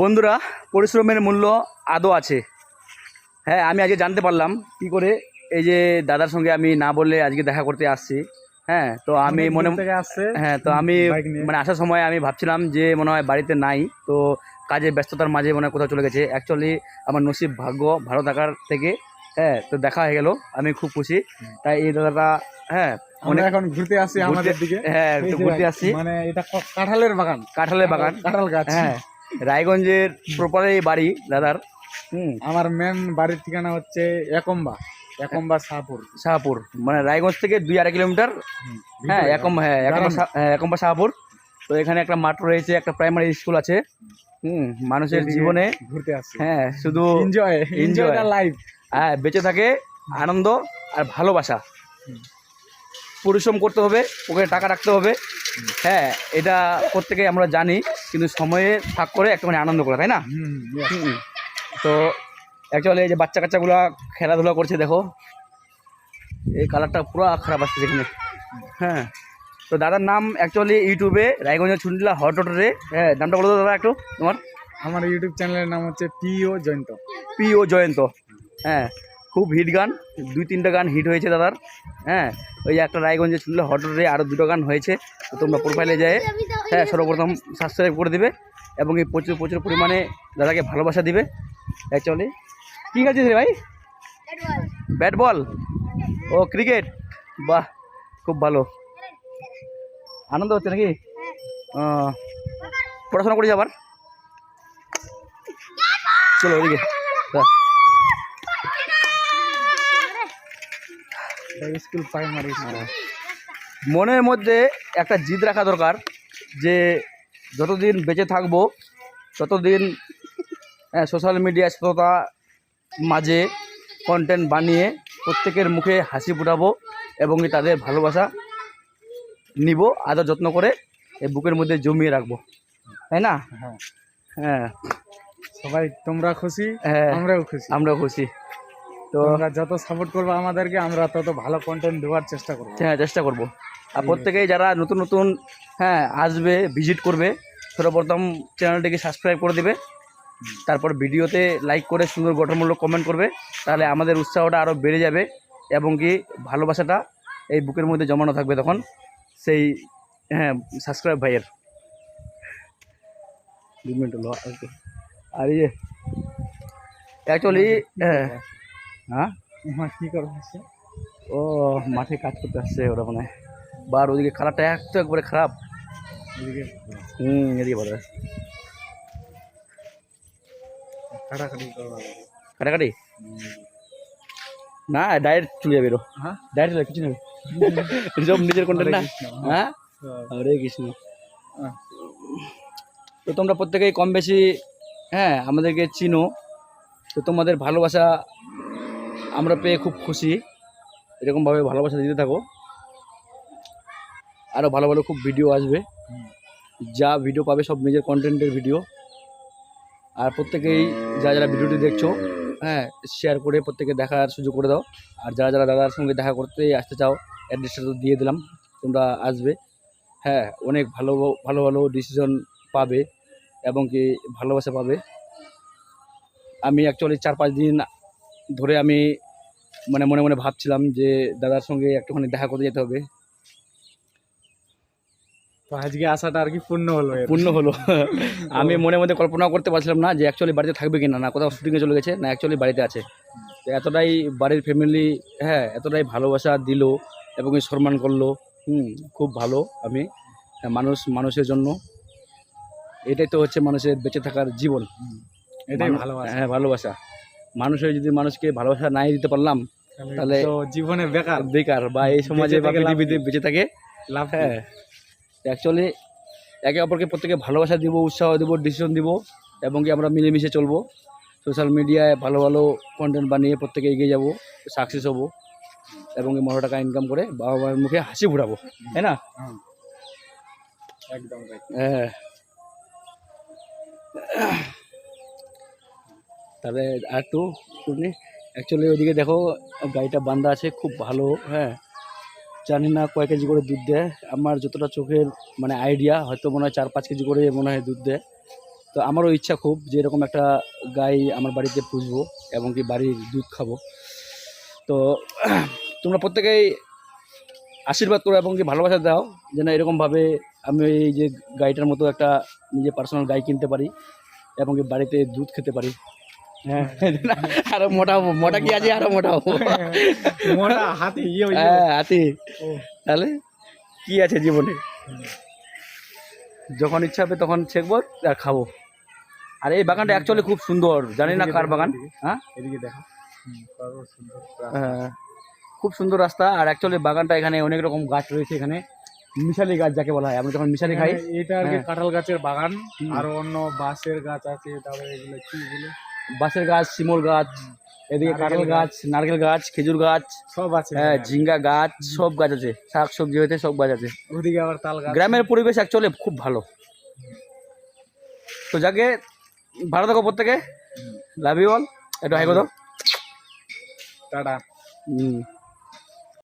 বন্ধুরা, পরিশ্রমের মূল্য আদৌ আছে। হ্যাঁ, আমি আজকে জানতে পারলাম কি করে। এই যে দাদার সঙ্গে আমি না বললে আজকে দেখা করতে আসছি। হ্যাঁ, তো আমি অনেক দূর থেকে আসছে। হ্যাঁ, তো আমি বাইক নিয়ে। মানে আসার সময় আমি ভাবছিলাম যে মনে হয় বাড়িতে নাই, তো কাজের ব্যস্ততার মাঝে মনে হয় কোথাও চলে গেছে। অ্যাকচুয়ালি আমার নসিব ভাগ্য ভালো থাকার থেকে হ্যাঁ, তো দেখা হয়ে গেল, আমি খুব খুশি। তাই এই দাদাটা হ্যাঁ আমরা এখন ঘুরতে আসছি আমাদের দিকে। হ্যাঁ, এই একটু যে ঘুরতে আসছি। মানে এটা কাঁঠালের বাগান, কাঁঠালের বাগান, কাঁঠাল গাছ। হ্যাঁ, রায়গঞ্জের প্রপারে বাড়ি দাদার। আমার মেন বাড়ির ঠিকানা হচ্ছে একম্বা শাহপুর, মানে রায়গঞ্জ থেকে 2-2.5 কিলোমিটার। হ্যাঁ, একম্বা শাহপুর। তো এখানে একটা মাঠ রয়েছে, একটা প্রাইমারি স্কুল আছে। মানুষের জীবনে ঘুরতে আসছে। হ্যাঁ, শুধু এনজয় দ্য লাইফ। হ্যাঁ, বেঁচে থাকে আনন্দ আর ভালোবাসা। পরিশ্রম করতে হবে, ওখানে টাকা রাখতে হবে। হ্যাঁ, এটা প্রত্যেকে আমরা জানি, কিন্তু সময়ে থাক করে একটুখানি আনন্দ করে, তাই না? তো অ্যাকচুয়ালি এই যে বাচ্চা কাচ্চাগুলো খেলাধুলা করছে, দেখো এই কালারটা পুরো খারাপ আসছে এখানে। হ্যাঁ, তো দাদার নাম অ্যাকচুয়ালি ইউটিউবে রায়গঞ্জের ছুন্ডিলা হট অটোরে। হ্যাঁ, নামটা বলো তো দাদা একটু তোমার। আমার ইউটিউব চ্যানেলের নাম হচ্ছে পিও জয়ন্ত। হ্যাঁ, খুব হিট গান, 2-3টা গান হিট হয়েছে দাদার। হ্যাঁ, ওই যে একটা রায়গঞ্জে ছুন্ডিলা হট অটোরে আরও 2টো গান হয়েছে। তো তোমরা প্রোফাইলে যায় হ্যাঁ সর্বপ্রথম সাবস্ক্রাইব করে দিবে, এবং এই প্রচুর প্রচুর পরিমাণে দাদাকে ভালোবাসা দিবে। অ্যাকচুয়ালি কী খেলছিস রে ভাই? ব্যাট বল, ও ক্রিকেট, বাহ খুব ভালো, আনন্দ হচ্ছে নাকি? পড়াশোনা করিস আবার? চলো ওইদিকে। School primary. মনের মধ্যে একটা জিদ রাখা দরকার যে যতদিন বেঁচে থাকবো ততদিন সোশ্যাল মিডিয়া সততা মাঝে কন্টেন্ট বানিয়ে প্রত্যেকের মুখে হাসি ফুটাবো, এবং তাদের ভালোবাসা নিব, আদর যত্ন করে এই বুকের মধ্যে জমিয়ে রাখবো, তাই না? হ্যাঁ হ্যাঁ, সবাই তোমরা খুশি, হ্যাঁ আমরাও খুশি। তো তোমরা যত সাপোর্ট করবে আমাদেরকে, আমরা তত ভালো কন্টেন্ট দেওয়ার চেষ্টা করবো। হ্যাঁ, চেষ্টা করবো। আর প্রত্যেকেই যারা নতুন নতুন হ্যাঁ আসবে, ভিজিট করবে, সর্বপ্রথম চ্যানেলটিকে সাবস্ক্রাইব করে দেবে, তারপর ভিডিওতে লাইক করে সুন্দর গঠনমূলক কমেন্ট করবে, তাহলে আমাদের উৎসাহটা আরও বেড়ে যাবে, এবং কি ভালোবাসাটা এই বুকের মধ্যে জমানো থাকবে তখন সেই হ্যাঁ সাবস্ক্রাইব ভাইয়ের। 2 মিনিট হলো। আর ইয়ে অ্যাকচুয়ালি হ্যাঁ কী করবো, ও মাঠে কাজ করতে আসছে ওরা মনে হয়। বার ওদিকে কালারটা একবারে খারাপ। এদিকে বলো কাটাকাটি না, ডাইরেক্ট চলে যাবে। হ্যাঁ, ডাইরেক্ট কিছু নেবে সব নিজের কন্টেন্ট না। হ্যাঁ, হরে কৃষ্ণ। তো তোমরা প্রত্যেকেই কম বেশি হ্যাঁ আমাদেরকে চিনো, তো তোমাদের ভালোবাসা আমরা পেয়ে খুব খুশি। এরকমভাবে ভালোবাসা দিতে থাকো, আরও ভালো ভালো খুব ভিডিও আসবে। যা ভিডিও পাবে সব নিজের কন্টেন্টের ভিডিও। আর প্রত্যেকেই যারা যারা ভিডিওটি দেখছো হ্যাঁ শেয়ার করে প্রত্যেকে দেখার সুযোগ করে দাও। আর যারা যারা দাদার সঙ্গে দেখা করতে আসতে চাও, অ্যাড্রেসটা তো দিয়ে দিলাম, তোমরা আসবে। হ্যাঁ, অনেক ভালো ভালো ভালো ডিসিশন পাবে, এবং কি ভালোবাসা পাবে। আমি অ্যাকচুয়ালি 4-5 দিন ধরে আমি মানে মনে মনে ভাবছিলাম যে দাদার সঙ্গে একটুখানি দেখা করতে যেতে হবে। তো আজকে আশাটা আর কি পূর্ণ হলো। আমি মনে মধ্যে কল্পনা করতে পারছিলাম না যে অ্যাকচুয়ালি বাড়িতে থাকবে কিনা, না কোথাও শুটিংয়ে চলে গেছে, না অ্যাকচুয়ালি বাড়িতে আছে। তো এতটাই বাড়ির ফ্যামিলি হ্যাঁ এতটাই ভালোবাসা দিল এবং সম্মান করলো। খুব ভালো। আমি মানুষের জন্য এটাই তো হচ্ছে মানুষের বেঁচে থাকার জীবন, এটাই ভালোবাসা। হ্যাঁ, ভালোবাসা। মানুষের যদি মানুষকে ভালোবাসা নাই দিতে পারলাম তাহলে জীবনে বেকার, বা এই সমাজে বা পৃথিবীতে বেঁচে থাকে লাভ। হ্যাঁ, অ্যাকচুয়ালি একে অপরকে প্রত্যেকে ভালোবাসা দিব, উৎসাহ দিব, ডিসিশন দিব, এবং কি আমরা মিলেমিশে চলবো। সোশ্যাল মিডিয়ায় ভালো ভালো কন্টেন্ট বানিয়ে প্রত্যেকে এগিয়ে যাব, সাকসেস হব, এবং এই ভালো টাকা ইনকাম করে বাবা মায়ের মুখে হাসি ফুটাবো, তাই না? একদম হ্যাঁ, তাহলে আর একটু অ্যাকচুয়ালি ওইদিকে দেখো গাড়িটা বান্ধা আছে, খুব ভালো। হ্যাঁ, জানি না কয় কেজি করে দুধ দেয়, আমার যতটা চোখের মানে আইডিয়া হয়তো মনে হয় 4-5 কেজি করে মনে হয় দুধ দেয়। তো আমারও ইচ্ছা খুব যে এরকম একটা গাই আমার বাড়িতে পুষবো এবং কি বাড়ির দুধ খাবো। তো তোমরা প্রত্যেকেই আশীর্বাদ করো এবং কি ভালোবাসা দাও যেন এরকমভাবে আমি এই যে গাইটার মতো একটা নিজে পার্সোনাল গাই কিনতে পারি এবং কি বাড়িতে দুধ খেতে পারি। হ্যাঁ, আরো মোটা হবো, মোটা কি আছে আরো মোটা হবো। মোটা হাতি হ্যাঁ হাতি, তাহলে কি আছে জীবনে, যখন ইচ্ছা হবে তখন ছেঁকবো আর খাবো। আর এই বাগানটা অ্যাকচুয়ালি খুব সুন্দর, জানি না কার বাগান। হ্যাঁ এদিকে দেখো সুন্দর হ্যাঁ, খুব সুন্দর রাস্তা। আর অ্যাকচুয়ালি বাগানটা এখানে অনেক রকম গাছ রয়েছে, এখানে মিশালি গাছ যাকে বলা হয়, আমরা যখন মিশালি খাই। এটা আর কি হ্যাঁ। কাঁঠাল গাছের বাগান, হুম। আর অন্য বাঁশের গাছ আছে, তারপরে এগুলো কি বলে বাঁশের গাছ, শিমল গাছ, এদিকে নারকেল কাঁঠাল গাছ, নারকেল গাছ, খেজুর গাছ, সব আছে। হ্যাঁ ঝিঙ্গা গাছ, সব গাছ আছে, শাক সবজি হয়েছে, সব গাছ আছে। ওদিকে আবার তাল গাছ। গ্রামের পরিবেশ অ্যাকচুয়ালি খুব ভালো। তো যাকে ভালো থাকো প্রত্যেকে, লাভ ইউ অল, একটু হাই করো। টাটা। হুম।